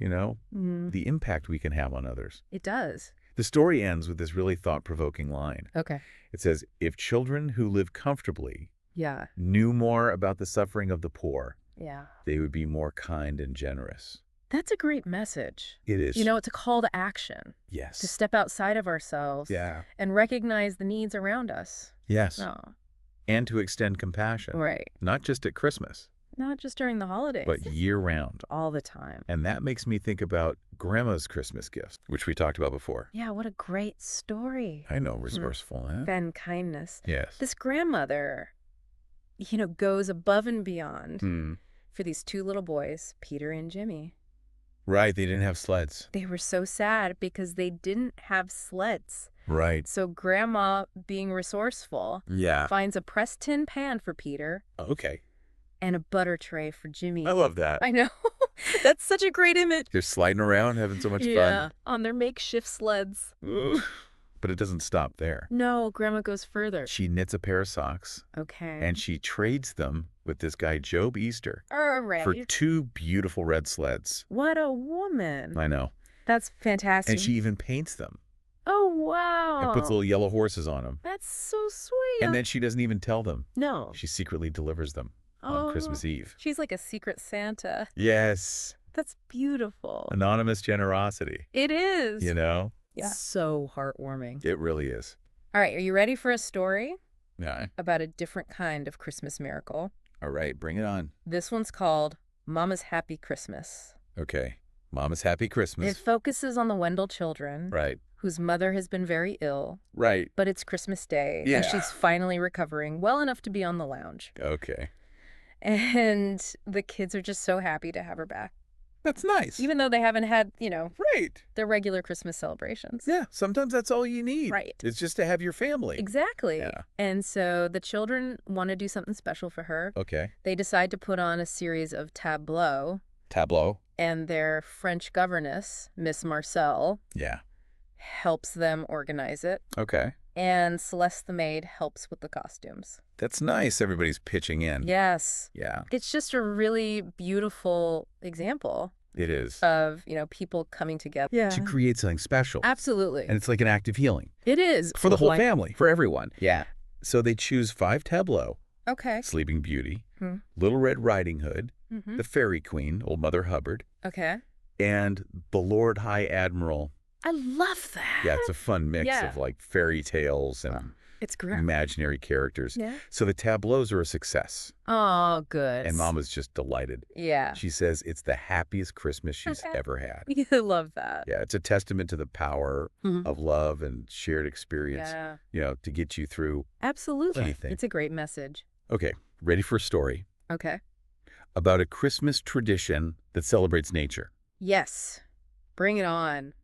Speaker 2: Mm,
Speaker 1: the impact we can have on others.
Speaker 2: it does.
Speaker 1: The story ends with this really thought-provoking line.
Speaker 2: Okay.
Speaker 1: It says, if children who live comfortably
Speaker 2: Yeah.
Speaker 1: knew more about the suffering of the poor,
Speaker 2: Yeah.
Speaker 1: they would be more kind and generous.
Speaker 2: That's a great message.
Speaker 1: It is.
Speaker 2: It's a call to action,
Speaker 1: Yes.
Speaker 2: to step outside of ourselves
Speaker 1: Yeah.
Speaker 2: and recognize the needs around us.
Speaker 1: Yes.
Speaker 2: Oh,
Speaker 1: And to extend compassion.
Speaker 2: right.
Speaker 1: Not just at Christmas,
Speaker 2: Not just during the holidays,
Speaker 1: but year-round.
Speaker 2: all the time.
Speaker 1: And that makes me think about Grandma's Christmas gifts, which we talked about before.
Speaker 2: Yeah, what a great story.
Speaker 1: I know, resourceful, huh?
Speaker 2: And kindness.
Speaker 1: Yes.
Speaker 2: This grandmother, goes above and beyond
Speaker 1: Hmm.
Speaker 2: for these two little boys, Peter and Jimmy.
Speaker 1: Right, they didn't have sleds.
Speaker 2: They were so sad because they didn't have sleds.
Speaker 1: Right.
Speaker 2: So Grandma, being resourceful,
Speaker 1: Yeah.
Speaker 2: finds a pressed tin pan for Peter
Speaker 1: Okay.
Speaker 2: and a butter tray for Jimmy.
Speaker 1: I love that.
Speaker 2: I know. That's such a great image.
Speaker 1: They're sliding around, having so much
Speaker 2: Yeah, on their makeshift sleds.
Speaker 1: fun. But it doesn't stop there.
Speaker 2: No, Grandma goes further.
Speaker 1: She knits a pair of socks,
Speaker 2: Okay.
Speaker 1: and she trades them with this guy, Job Easter,
Speaker 2: All right.
Speaker 1: for 2 beautiful red sleds.
Speaker 2: What a woman.
Speaker 1: I know.
Speaker 2: That's fantastic.
Speaker 1: And she even paints them
Speaker 2: Oh, wow.
Speaker 1: and puts little yellow horses on them.
Speaker 2: That's so sweet.
Speaker 1: And then she doesn't even tell them.
Speaker 2: No.
Speaker 1: She secretly delivers them
Speaker 2: Oh,
Speaker 1: on Christmas Eve.
Speaker 2: She's like a secret Santa.
Speaker 1: Yes.
Speaker 2: That's beautiful.
Speaker 1: Anonymous generosity,
Speaker 2: It is.
Speaker 1: Yeah.
Speaker 2: So heartwarming.
Speaker 1: It really is.
Speaker 2: All right, are you ready for a story
Speaker 1: Yeah.
Speaker 2: about a different kind of Christmas miracle?
Speaker 1: All right, bring it on.
Speaker 2: This one's called Mama's Happy Christmas.
Speaker 1: Okay. Mama's Happy Christmas.
Speaker 2: It focuses on the Wendell children,
Speaker 1: Right.
Speaker 2: whose mother has been very ill,
Speaker 1: Right.
Speaker 2: but it's Christmas Day,
Speaker 1: Yeah.
Speaker 2: and she's finally recovering well enough to be on the lounge.
Speaker 1: Okay.
Speaker 2: And the kids are just so happy to have her back,
Speaker 1: That's nice.
Speaker 2: even though they haven't had,
Speaker 1: Right.
Speaker 2: their regular Christmas celebrations.
Speaker 1: Yeah. Sometimes that's all you need.
Speaker 2: Right.
Speaker 1: It's just to have your family.
Speaker 2: Exactly.
Speaker 1: Yeah.
Speaker 2: And so the children want to do something special for her.
Speaker 1: Okay.
Speaker 2: They decide to put on a series of tableaux,
Speaker 1: Tableau.
Speaker 2: and their French governess, Miss Marcel,
Speaker 1: Yeah.
Speaker 2: helps them organize it.
Speaker 1: Okay.
Speaker 2: And Celeste the maid helps with the costumes.
Speaker 1: That's nice. Everybody's pitching in.
Speaker 2: Yes.
Speaker 1: Yeah.
Speaker 2: It's just a really beautiful example
Speaker 1: It is.
Speaker 2: of, people coming together.
Speaker 1: To create something special.
Speaker 2: Absolutely.
Speaker 1: And it's like an act of healing.
Speaker 2: It is.
Speaker 1: For the whole
Speaker 2: Like-
Speaker 1: family. For everyone.
Speaker 2: Yeah.
Speaker 1: So they choose 5 tableaux.
Speaker 2: Okay.
Speaker 1: Sleeping Beauty,
Speaker 2: Hmm.
Speaker 1: Little Red Riding Hood,
Speaker 2: Mm-hmm.
Speaker 1: the Fairy Queen, Old Mother Hubbard,
Speaker 2: Okay.
Speaker 1: and the Lord High Admiral.
Speaker 2: I love that.
Speaker 1: Yeah, it's a fun mix
Speaker 2: Yeah.
Speaker 1: of like fairy tales and
Speaker 2: It's great.
Speaker 1: imaginary characters.
Speaker 2: Yeah.
Speaker 1: So the tableaus are a success.
Speaker 2: Oh, good.
Speaker 1: And Mama's just delighted.
Speaker 2: Yeah.
Speaker 1: She says it's the happiest Christmas she's ever had.
Speaker 2: I love that.
Speaker 1: Yeah, it's a testament to the power
Speaker 2: Mhm.
Speaker 1: of love and shared experience,
Speaker 2: Yeah.
Speaker 1: to get you through.
Speaker 2: Absolutely.
Speaker 1: Anything.
Speaker 2: It's a great message.
Speaker 1: Okay, ready for a story
Speaker 2: Okay.
Speaker 1: about a Christmas tradition that celebrates nature.
Speaker 2: Yes. Bring it on.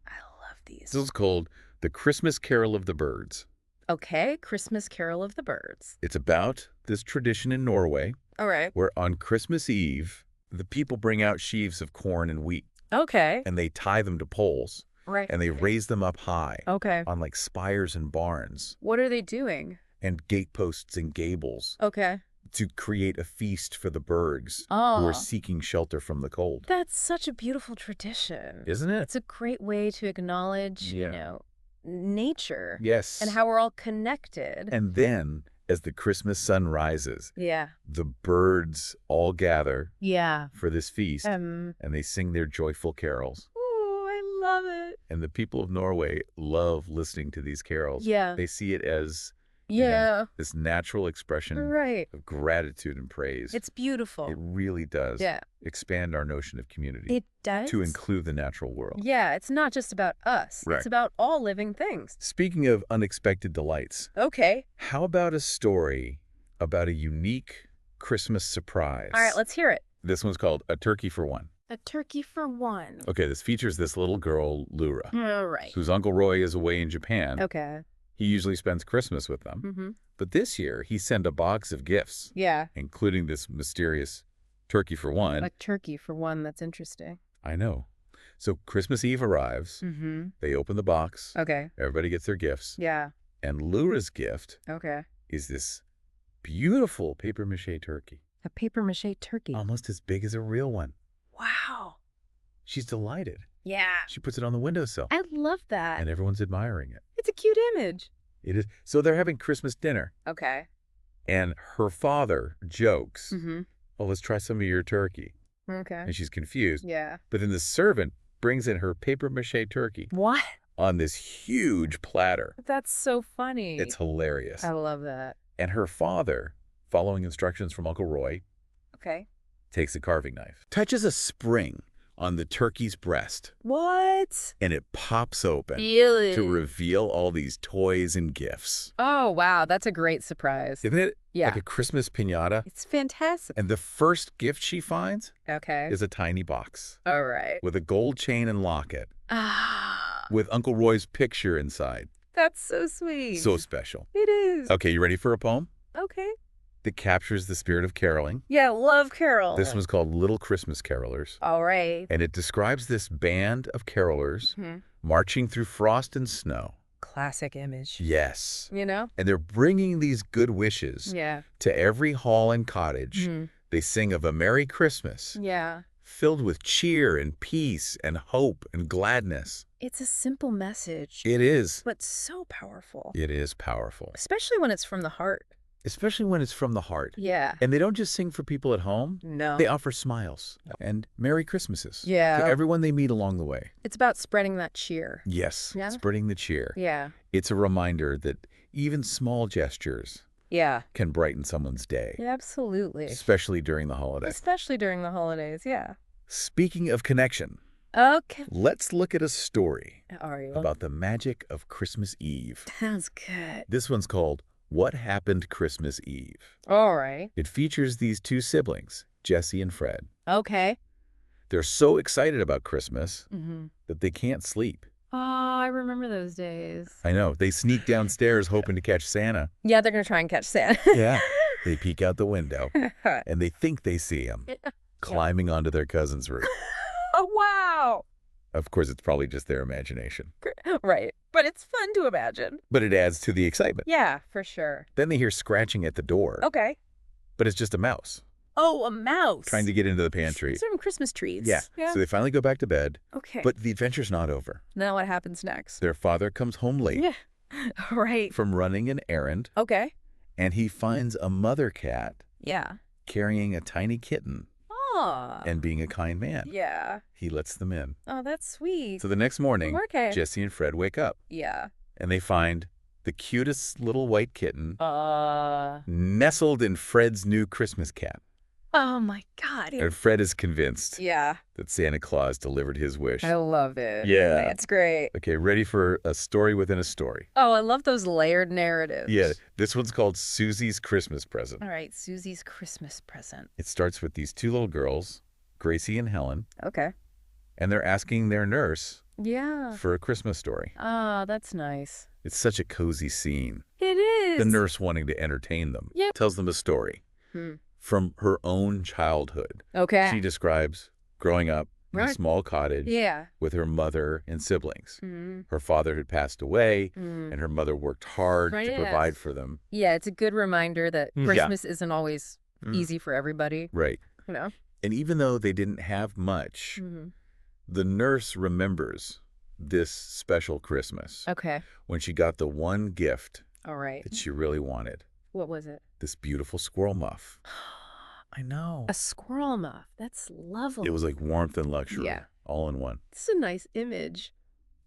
Speaker 2: I love these.
Speaker 1: This is called The Christmas Carol of the Birds.
Speaker 2: Okay. Christmas Carol of the Birds.
Speaker 1: It's about this tradition in Norway
Speaker 2: All right.
Speaker 1: where on Christmas Eve, the people bring out sheaves of corn and wheat
Speaker 2: Okay.
Speaker 1: and they tie them to poles
Speaker 2: Right.
Speaker 1: and they raise them up high
Speaker 2: Okay.
Speaker 1: on like spires and barns
Speaker 2: What are they doing?
Speaker 1: and gateposts and gables
Speaker 2: Okay.
Speaker 1: to create a feast for the birds who
Speaker 2: Oh.
Speaker 1: are seeking shelter from the cold.
Speaker 2: That's such a beautiful tradition.
Speaker 1: Isn't it?
Speaker 2: It's a great way to acknowledge,
Speaker 1: Yeah.
Speaker 2: nature
Speaker 1: Yes.
Speaker 2: and how we're all connected.
Speaker 1: And then, as the Christmas sun rises,
Speaker 2: Yeah.
Speaker 1: the birds all gather
Speaker 2: Yeah.
Speaker 1: for this feast and they sing their joyful carols.
Speaker 2: Oh, I love it.
Speaker 1: And the people of Norway love listening to these carols.
Speaker 2: Yeah.
Speaker 1: They see it as
Speaker 2: Yeah.
Speaker 1: this natural expression
Speaker 2: Right.
Speaker 1: of gratitude and praise.
Speaker 2: It's beautiful.
Speaker 1: It really does
Speaker 2: Yeah.
Speaker 1: expand our notion of community
Speaker 2: It does.
Speaker 1: to include the natural world.
Speaker 2: Yeah, it's not just about us.
Speaker 1: Right.
Speaker 2: It's about all living things.
Speaker 1: Speaking of unexpected delights,
Speaker 2: Okay.
Speaker 1: how about a story about a unique Christmas surprise.
Speaker 2: All right, let's hear it.
Speaker 1: This one's called A Turkey for One.
Speaker 2: A turkey for one.
Speaker 1: Okay, this features this little girl, Lura,
Speaker 2: All right.
Speaker 1: whose Uncle Roy is away in Japan.
Speaker 2: Okay.
Speaker 1: He usually spends Christmas with them.
Speaker 2: Mm-hmm.
Speaker 1: But this year, he sent a box of gifts,
Speaker 2: Yeah.
Speaker 1: including this mysterious turkey for one.
Speaker 2: A turkey for one. That's interesting.
Speaker 1: I know. So Christmas Eve arrives.
Speaker 2: Mm-hmm.
Speaker 1: They open the box.
Speaker 2: Okay.
Speaker 1: Everybody gets their gifts.
Speaker 2: Yeah.
Speaker 1: And Lura's gift
Speaker 2: Okay.
Speaker 1: is this beautiful papier-mâché turkey,
Speaker 2: A papier-mâché turkey.
Speaker 1: almost as big as a real one.
Speaker 2: Wow.
Speaker 1: She's delighted.
Speaker 2: Yeah.
Speaker 1: She puts it on the windowsill,
Speaker 2: I love that.
Speaker 1: and everyone's admiring it.
Speaker 2: It's a cute image.
Speaker 1: It is. So they're having Christmas dinner,
Speaker 2: Okay.
Speaker 1: and her father jokes,
Speaker 2: Mm-hmm.
Speaker 1: "Oh, let's try some of your turkey."
Speaker 2: Okay.
Speaker 1: And she's confused.
Speaker 2: Yeah.
Speaker 1: But then the servant brings in her papier-mâché turkey
Speaker 2: What?
Speaker 1: on this huge platter.
Speaker 2: That's so funny.
Speaker 1: It's hilarious.
Speaker 2: I love that.
Speaker 1: And her father, following instructions from Uncle Roy,
Speaker 2: Okay.
Speaker 1: takes a carving knife, touches a spring on the turkey's breast,
Speaker 2: What?
Speaker 1: and it pops open
Speaker 2: Really?
Speaker 1: to reveal all these toys and gifts.
Speaker 2: Oh, wow. That's a great surprise.
Speaker 1: Isn't it
Speaker 2: Yeah.
Speaker 1: like a Christmas piñata?
Speaker 2: It's fantastic.
Speaker 1: And the first gift she finds
Speaker 2: Okay.
Speaker 1: is a tiny box
Speaker 2: All right.
Speaker 1: with a gold chain and locket
Speaker 2: Ah,
Speaker 1: with Uncle Roy's picture inside.
Speaker 2: that's so sweet.
Speaker 1: So special.
Speaker 2: It is.
Speaker 1: Okay, you ready for a poem
Speaker 2: Okay.
Speaker 1: that captures the spirit of caroling?
Speaker 2: Yeah, love Carol.
Speaker 1: This one's called Little Christmas Carolers.
Speaker 2: All right.
Speaker 1: And it describes this band of carolers
Speaker 2: Mhm.
Speaker 1: marching through frost and snow.
Speaker 2: Classic image.
Speaker 1: Yes.
Speaker 2: You know?
Speaker 1: And they're bringing these good wishes
Speaker 2: Yeah.
Speaker 1: to every hall and cottage.
Speaker 2: Mhm.
Speaker 1: They sing of a Merry Christmas,
Speaker 2: Yeah.
Speaker 1: filled with cheer and peace and hope and gladness.
Speaker 2: It's a simple message,
Speaker 1: It is.
Speaker 2: but so powerful.
Speaker 1: It is powerful,
Speaker 2: Especially when it's from the heart.
Speaker 1: especially when it's from the heart.
Speaker 2: Yeah.
Speaker 1: And they don't just sing for people at home.
Speaker 2: No.
Speaker 1: They offer smiles and Merry Christmases
Speaker 2: Yeah.
Speaker 1: to everyone they meet along the way.
Speaker 2: It's about spreading that cheer.
Speaker 1: Yes,
Speaker 2: Yeah.
Speaker 1: spreading the cheer.
Speaker 2: Yeah.
Speaker 1: It's a reminder that even small gestures
Speaker 2: Yeah.
Speaker 1: can brighten someone's day,
Speaker 2: Absolutely.
Speaker 1: especially during the holidays.
Speaker 2: Especially during the holidays. Yeah.
Speaker 1: Speaking of connection,
Speaker 2: Okay.
Speaker 1: let's look at a story
Speaker 2: Are you?
Speaker 1: about the magic of Christmas Eve.
Speaker 2: Sounds good.
Speaker 1: This one's called What Happened Christmas Eve.
Speaker 2: All right.
Speaker 1: It features these two siblings, Jesse and Fred.
Speaker 2: Okay.
Speaker 1: They're so excited about Christmas
Speaker 2: Mm-hmm.
Speaker 1: that they can't sleep.
Speaker 2: Oh, I remember those days.
Speaker 1: I know. They sneak downstairs hoping to catch Santa.
Speaker 2: Yeah, they're going to try and catch Santa.
Speaker 1: Yeah. They peek out the window and they think they see him climbing onto their cousin's roof.
Speaker 2: Oh, wow.
Speaker 1: Of course, it's probably just their imagination,
Speaker 2: Right. But it's fun to imagine.
Speaker 1: but it adds to the excitement.
Speaker 2: Yeah, for sure.
Speaker 1: Then they hear scratching at the door,
Speaker 2: Okay.
Speaker 1: but it's just a mouse
Speaker 2: Oh, a mouse.
Speaker 1: trying to get into the pantry.
Speaker 2: Some Christmas trees.
Speaker 1: Yeah. So they finally go back to bed,
Speaker 2: Okay.
Speaker 1: but the adventure's not over.
Speaker 2: Now what happens next?
Speaker 1: Their father comes home late
Speaker 2: Yeah. Right.
Speaker 1: from running an errand,
Speaker 2: Okay.
Speaker 1: and he finds a mother cat
Speaker 2: Yeah.
Speaker 1: carrying a tiny kitten
Speaker 2: Oh.
Speaker 1: and being a kind man.
Speaker 2: Yeah.
Speaker 1: He lets them in.
Speaker 2: Oh, that's sweet.
Speaker 1: So the next morning,
Speaker 2: Okay.
Speaker 1: Jesse and Fred wake up,
Speaker 2: Yeah.
Speaker 1: and they find the cutest little white kitten
Speaker 2: Uh.
Speaker 1: nestled in Fred's new Christmas cat.
Speaker 2: Oh my God.
Speaker 1: And Fred is convinced
Speaker 2: Yeah.
Speaker 1: that Santa Claus delivered his wish.
Speaker 2: I love it.
Speaker 1: Yeah.
Speaker 2: That's great.
Speaker 1: Okay, ready for a story within a story?
Speaker 2: Oh, I love those layered narratives.
Speaker 1: Yeah, this one's called Susie's Christmas Present.
Speaker 2: All right. Susie's Christmas present.
Speaker 1: It starts with these two little girls, Gracie and Helen,
Speaker 2: Okay.
Speaker 1: and they're asking their nurse
Speaker 2: Yeah.
Speaker 1: for a Christmas story.
Speaker 2: Ah, that's nice.
Speaker 1: It's such a cozy scene.
Speaker 2: It is.
Speaker 1: The nurse, wanting to entertain them,
Speaker 2: Yeah.
Speaker 1: tells them a story
Speaker 2: Hmm.
Speaker 1: from her own childhood.
Speaker 2: Okay.
Speaker 1: She describes growing up in a
Speaker 2: Right.
Speaker 1: small cottage
Speaker 2: Yeah.
Speaker 1: with her mother and siblings.
Speaker 2: Mm.
Speaker 1: Her father had passed away,
Speaker 2: Mm.
Speaker 1: and her mother worked hard
Speaker 2: Right,
Speaker 1: to
Speaker 2: yes.
Speaker 1: provide for them.
Speaker 2: Yeah, it's a good reminder that
Speaker 1: Yeah.
Speaker 2: Christmas isn't always
Speaker 1: Mm.
Speaker 2: easy for everybody,
Speaker 1: Right.
Speaker 2: you know?
Speaker 1: And even though they didn't have much,
Speaker 2: Mm-hmm.
Speaker 1: the nurse remembers this special Christmas
Speaker 2: Okay.
Speaker 1: when she got the one gift
Speaker 2: All right.
Speaker 1: that she really wanted,
Speaker 2: What was it?
Speaker 1: this beautiful squirrel muff. I know.
Speaker 2: A squirrel muff. That's lovely.
Speaker 1: It was like warmth and luxury,
Speaker 2: Yeah.
Speaker 1: all in one.
Speaker 2: It's a nice image.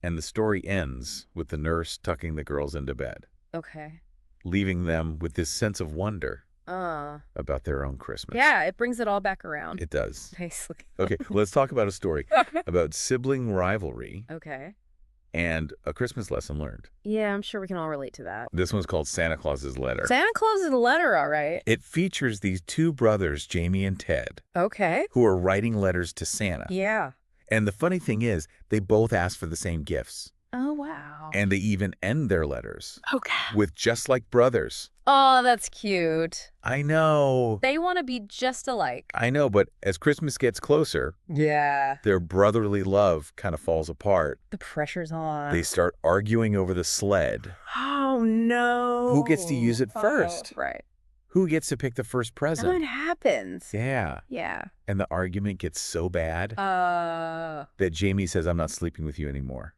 Speaker 1: And the story ends with the nurse tucking the girls into bed,
Speaker 2: Okay.
Speaker 1: leaving them with this sense of wonder
Speaker 2: Uh,
Speaker 1: about their own Christmas.
Speaker 2: yeah, it brings it all back around.
Speaker 1: It does.
Speaker 2: Nicely.
Speaker 1: Okay, let's talk about a story about sibling rivalry
Speaker 2: Okay.
Speaker 1: and a Christmas lesson learned.
Speaker 2: Yeah, I'm sure we can all relate to that.
Speaker 1: This one's called Santa Claus's Letter.
Speaker 2: Santa Claus's letter, all right.
Speaker 1: It features these two brothers, Jamie and Ted,
Speaker 2: Okay.
Speaker 1: who are writing letters to Santa.
Speaker 2: Yeah.
Speaker 1: And the funny thing is, they both ask for the same gifts.
Speaker 2: Oh, wow.
Speaker 1: And they even end their letters
Speaker 2: Okay.
Speaker 1: with just like brothers.
Speaker 2: Oh, that's cute.
Speaker 1: I know.
Speaker 2: They want to be just alike.
Speaker 1: I know, but as Christmas gets closer,
Speaker 2: Yeah.
Speaker 1: their brotherly love kind of falls apart.
Speaker 2: The pressure's on.
Speaker 1: They start arguing over the sled.
Speaker 2: Oh, no.
Speaker 1: Who gets to use it first?
Speaker 2: Right.
Speaker 1: Who gets to pick the first
Speaker 2: That
Speaker 1: present?
Speaker 2: happens.
Speaker 1: Yeah.
Speaker 2: Yeah.
Speaker 1: And the argument gets so bad that Jamie says, I'm not sleeping with you anymore.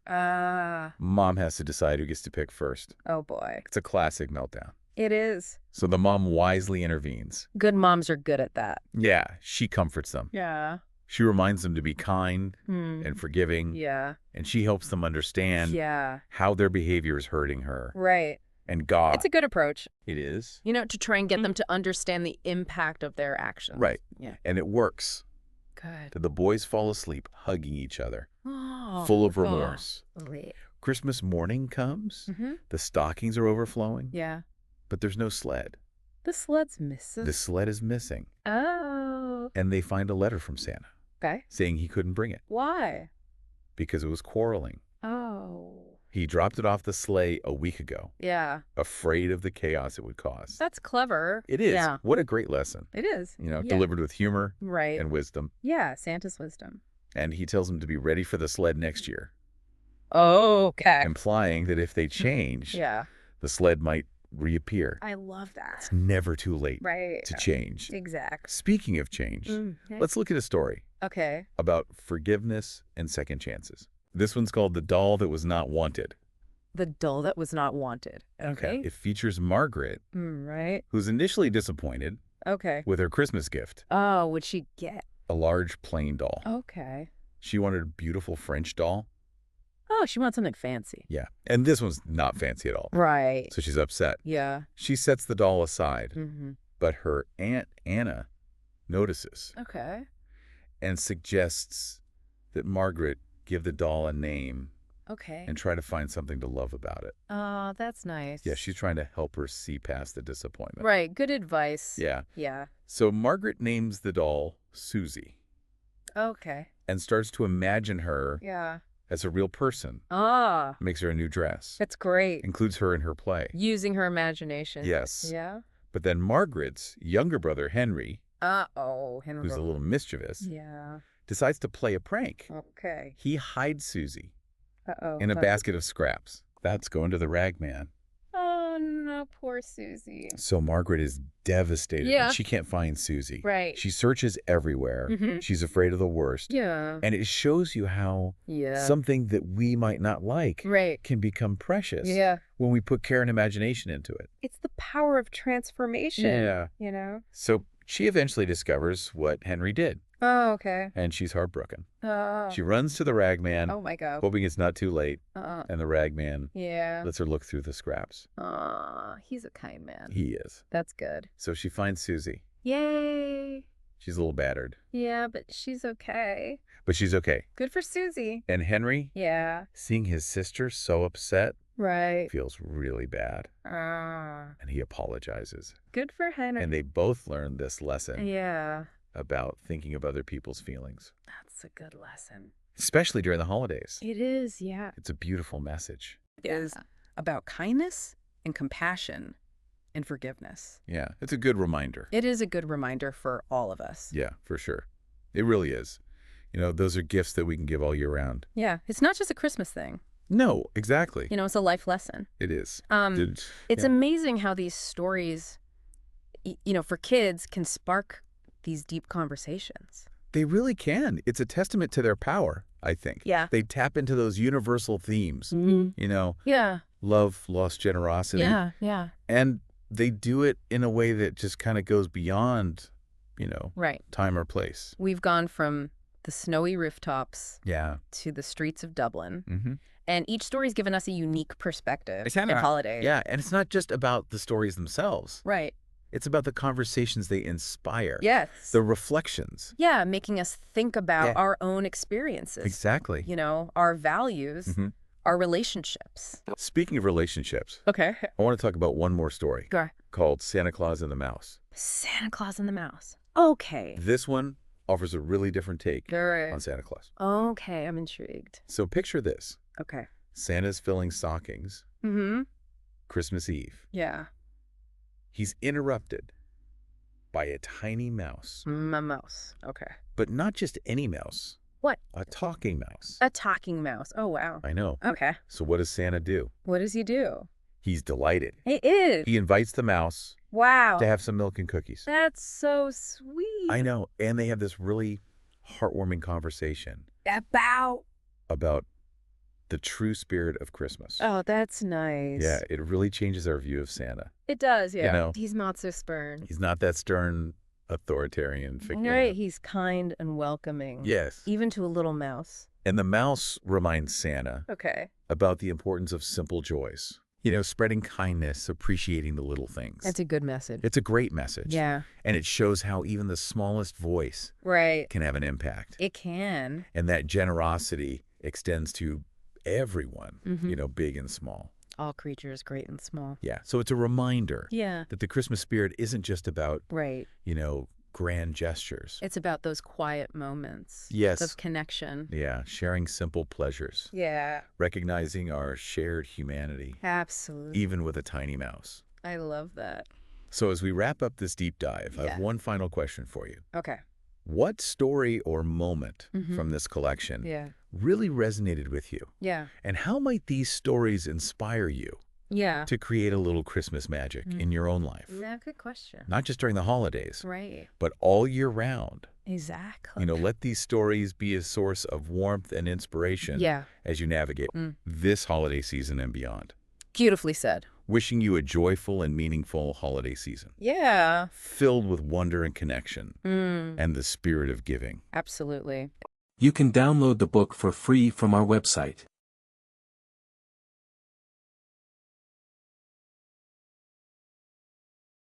Speaker 1: Mom has to decide who gets to pick first.
Speaker 2: Oh, boy.
Speaker 1: It's a classic meltdown.
Speaker 2: It is.
Speaker 1: So the mom wisely intervenes.
Speaker 2: Good moms are good at that.
Speaker 1: Yeah, she comforts them.
Speaker 2: Yeah.
Speaker 1: She reminds them to be kind and forgiving.
Speaker 2: Yeah.
Speaker 1: And she helps them understand
Speaker 2: Yeah.
Speaker 1: how their behavior is hurting her.
Speaker 2: Right.
Speaker 1: And God.
Speaker 2: It's a good approach.
Speaker 1: It is.
Speaker 2: You know, to try and get them to understand the impact of their actions.
Speaker 1: Right.
Speaker 2: Yeah.
Speaker 1: And it works.
Speaker 2: Good.
Speaker 1: The boys fall asleep hugging each other,
Speaker 2: Oh.
Speaker 1: full of remorse.
Speaker 2: Wait.
Speaker 1: Christmas morning comes.
Speaker 2: Mm-hmm.
Speaker 1: The stockings are overflowing.
Speaker 2: Yeah.
Speaker 1: But there's no sled.
Speaker 2: The sled's missing.
Speaker 1: The sled is missing.
Speaker 2: Oh.
Speaker 1: And they find a letter from Santa
Speaker 2: Okay.
Speaker 1: saying he couldn't bring it
Speaker 2: Why?
Speaker 1: because it was quarreling.
Speaker 2: Oh.
Speaker 1: He dropped it off the sleigh a week ago,
Speaker 2: Yeah.
Speaker 1: afraid of the chaos it would cause.
Speaker 2: That's clever.
Speaker 1: It is.
Speaker 2: Yeah.
Speaker 1: What a great lesson.
Speaker 2: It is.
Speaker 1: You know,
Speaker 2: Yeah.
Speaker 1: delivered with humor
Speaker 2: Right.
Speaker 1: and wisdom.
Speaker 2: Yeah. Santa's wisdom.
Speaker 1: And he tells them to be ready for the sled next year,
Speaker 2: Oh, okay.
Speaker 1: implying that if they change,
Speaker 2: Yeah.
Speaker 1: the sled might reappear.
Speaker 2: I love that.
Speaker 1: It's never too late
Speaker 2: Right.
Speaker 1: to change.
Speaker 2: Exactly.
Speaker 1: Speaking of change, let's look at a story
Speaker 2: Okay.
Speaker 1: about forgiveness and second chances. This one's called The Doll That Was Not Wanted.
Speaker 2: The doll that was not wanted. Okay.
Speaker 1: It features Margaret,
Speaker 2: Right.
Speaker 1: who's initially disappointed
Speaker 2: Okay.
Speaker 1: with her Christmas gift,
Speaker 2: Oh, what'd she get?
Speaker 1: a large plain doll.
Speaker 2: Okay.
Speaker 1: She wanted a beautiful French doll.
Speaker 2: Oh, she wants something fancy.
Speaker 1: Yeah. And this one's not fancy at all.
Speaker 2: Right.
Speaker 1: So she's upset.
Speaker 2: Yeah.
Speaker 1: She sets the doll aside,
Speaker 2: Mm-hmm.
Speaker 1: but her Aunt Anna notices
Speaker 2: Okay.
Speaker 1: and suggests that Margaret give the doll a name
Speaker 2: Okay.
Speaker 1: and try to find something to love about it.
Speaker 2: Oh, that's nice.
Speaker 1: Yeah, she's trying to help her see past the disappointment.
Speaker 2: Right. Good advice.
Speaker 1: Yeah.
Speaker 2: Yeah.
Speaker 1: So Margaret names the doll Susie
Speaker 2: Okay.
Speaker 1: and starts to imagine her
Speaker 2: Yeah.
Speaker 1: as a real person.
Speaker 2: Ah,
Speaker 1: Makes her a new dress.
Speaker 2: that's great.
Speaker 1: Includes her in her play.
Speaker 2: Using her imagination.
Speaker 1: Yes.
Speaker 2: Yeah.
Speaker 1: But then Margaret's younger brother, Henry,
Speaker 2: Uh-oh. Henry.
Speaker 1: who's a little mischievous,
Speaker 2: Yeah.
Speaker 1: decides to play a prank.
Speaker 2: Okay.
Speaker 1: He hides Susie
Speaker 2: Uh-oh.
Speaker 1: in a basket of scraps. That's going to the rag man.
Speaker 2: Oh, no. Poor Susie.
Speaker 1: So Margaret is devastated.
Speaker 2: Yeah.
Speaker 1: She can't find Susie.
Speaker 2: Right.
Speaker 1: She searches everywhere.
Speaker 2: Mhm.
Speaker 1: She's afraid of the worst.
Speaker 2: Yeah.
Speaker 1: And it shows you how
Speaker 2: Yeah.
Speaker 1: something that we might not like
Speaker 2: Right.
Speaker 1: can become precious
Speaker 2: Yeah.
Speaker 1: when we put care and imagination into it.
Speaker 2: It's the power of transformation.
Speaker 1: Yeah.
Speaker 2: You know?
Speaker 1: So she eventually discovers what Henry did,
Speaker 2: Oh, okay.
Speaker 1: and she's heartbroken.
Speaker 2: Oh.
Speaker 1: She runs to the rag man,
Speaker 2: Oh, my God.
Speaker 1: hoping it's not too late,
Speaker 2: Uh-uh.
Speaker 1: and the rag man
Speaker 2: Yeah.
Speaker 1: lets her look through the scraps.
Speaker 2: Aw, he's a kind man.
Speaker 1: He is.
Speaker 2: That's good.
Speaker 1: So she finds Susie.
Speaker 2: Yay.
Speaker 1: She's a little battered,
Speaker 2: Yeah, but she's okay.
Speaker 1: but she's okay.
Speaker 2: Good for Susie.
Speaker 1: And Henry,
Speaker 2: Yeah.
Speaker 1: seeing his sister so upset,
Speaker 2: Right.
Speaker 1: feels really bad,
Speaker 2: Ah.
Speaker 1: and he apologizes.
Speaker 2: Good for Henry.
Speaker 1: And they both learn this lesson
Speaker 2: Yeah.
Speaker 1: about thinking of other people's feelings,
Speaker 2: That's a good lesson.
Speaker 1: especially during the holidays.
Speaker 2: It is, yeah.
Speaker 1: It's a beautiful message.
Speaker 2: It is about kindness and compassion and forgiveness.
Speaker 1: Yeah, it's a good reminder.
Speaker 2: It is a good reminder for all of us.
Speaker 1: Yeah, for sure. It really is. You know, those are gifts that we can give all year round.
Speaker 2: Yeah. It's not just a Christmas thing.
Speaker 1: No, exactly.
Speaker 2: You know, it's a life lesson.
Speaker 1: It is.
Speaker 2: It's
Speaker 1: yeah.
Speaker 2: amazing how these stories, you know, for kids can spark these deep conversations.
Speaker 1: They really can. It's a testament to their power, I think.
Speaker 2: Yeah.
Speaker 1: They tap into those universal themes,
Speaker 2: Mm-hmm.
Speaker 1: you know,
Speaker 2: Yeah.
Speaker 1: love, loss, generosity.
Speaker 2: Yeah. Yeah.
Speaker 1: And they do it in a way that just kind of goes beyond, you know,
Speaker 2: Right.
Speaker 1: time or place.
Speaker 2: We've gone from the snowy rooftops
Speaker 1: Yeah.
Speaker 2: to the streets of Dublin.
Speaker 1: Mm-hmm.
Speaker 2: And each story's given us a unique perspective
Speaker 1: It's not
Speaker 2: in
Speaker 1: about-
Speaker 2: holidays.
Speaker 1: Yeah, and it's not just about the stories themselves.
Speaker 2: Right.
Speaker 1: It's about the conversations they inspire.
Speaker 2: Yes.
Speaker 1: The reflections.
Speaker 2: Yeah, making us think about
Speaker 1: Yeah.
Speaker 2: our own experiences.
Speaker 1: Exactly.
Speaker 2: You know, our values.
Speaker 1: Mhm.
Speaker 2: Our relationships.
Speaker 1: Speaking of relationships,
Speaker 2: Okay.
Speaker 1: I want to talk about one more story
Speaker 2: Go.
Speaker 1: called Santa Claus and the Mouse.
Speaker 2: Santa Claus and the Mouse. Okay.
Speaker 1: This one offers a really different take
Speaker 2: All right.
Speaker 1: on Santa Claus.
Speaker 2: Okay, I'm intrigued.
Speaker 1: So picture this.
Speaker 2: Okay.
Speaker 1: Santa's filling stockings,
Speaker 2: Mm-hmm.
Speaker 1: Christmas Eve.
Speaker 2: Yeah.
Speaker 1: He's interrupted by a tiny mouse.
Speaker 2: My mouse. Okay.
Speaker 1: But not just any mouse.
Speaker 2: What?
Speaker 1: A talking mouse.
Speaker 2: A talking mouse. Oh, wow.
Speaker 1: I know.
Speaker 2: Okay.
Speaker 1: So what does Santa do?
Speaker 2: What does he do?
Speaker 1: He's delighted.
Speaker 2: He is.
Speaker 1: He invites the mouse
Speaker 2: Wow.
Speaker 1: to have some milk and cookies.
Speaker 2: That's so sweet.
Speaker 1: I know. And they have this really heartwarming conversation about the true spirit of Christmas.
Speaker 2: Oh, that's nice.
Speaker 1: Yeah, it really changes our view of Santa.
Speaker 2: It does, yeah.
Speaker 1: You know?
Speaker 2: He's not so stern.
Speaker 1: He's not that stern authoritarian figure.
Speaker 2: Right, he's kind and welcoming.
Speaker 1: Yes.
Speaker 2: Even to a little mouse.
Speaker 1: And the mouse reminds Santa
Speaker 2: Okay.
Speaker 1: about the importance of simple joys. You know, spreading kindness, appreciating the little things.
Speaker 2: That's a good message.
Speaker 1: It's a great message.
Speaker 2: Yeah.
Speaker 1: And it shows how even the smallest voice
Speaker 2: Right.
Speaker 1: can have an impact.
Speaker 2: It can.
Speaker 1: And that generosity extends to everyone,
Speaker 2: Mhm.
Speaker 1: you know, big and small.
Speaker 2: All creatures, great and small.
Speaker 1: Yeah. So it's a reminder
Speaker 2: Yeah.
Speaker 1: that the Christmas spirit isn't just about,
Speaker 2: Right.
Speaker 1: you know, grand gestures.
Speaker 2: It's about those quiet moments.
Speaker 1: Yes.
Speaker 2: Of connection.
Speaker 1: Yeah. Sharing simple pleasures.
Speaker 2: Yeah.
Speaker 1: Recognizing our shared humanity,
Speaker 2: Absolutely.
Speaker 1: even with a tiny mouse.
Speaker 2: I love that.
Speaker 1: So as we wrap up this deep dive, I
Speaker 2: Yeah.
Speaker 1: have one final question for you.
Speaker 2: Okay.
Speaker 1: What story or moment
Speaker 2: Mhm.
Speaker 1: from this collection
Speaker 2: Yeah.
Speaker 1: really resonated with you?
Speaker 2: Yeah.
Speaker 1: And how might these stories inspire you
Speaker 2: Yeah.
Speaker 1: to create a little Christmas magic in your own life?
Speaker 2: Yeah, good question.
Speaker 1: Not just during the holidays,
Speaker 2: Right.
Speaker 1: but all year round.
Speaker 2: Exactly.
Speaker 1: You know, let these stories be a source of warmth and inspiration
Speaker 2: Yeah.
Speaker 1: as you navigate this holiday season and beyond.
Speaker 2: Beautifully said.
Speaker 1: Wishing you a joyful and meaningful holiday season,
Speaker 2: Yeah.
Speaker 1: filled with wonder and connection
Speaker 2: Mm.
Speaker 1: and the spirit of giving.
Speaker 2: Absolutely.
Speaker 3: You can download the book for free from our website.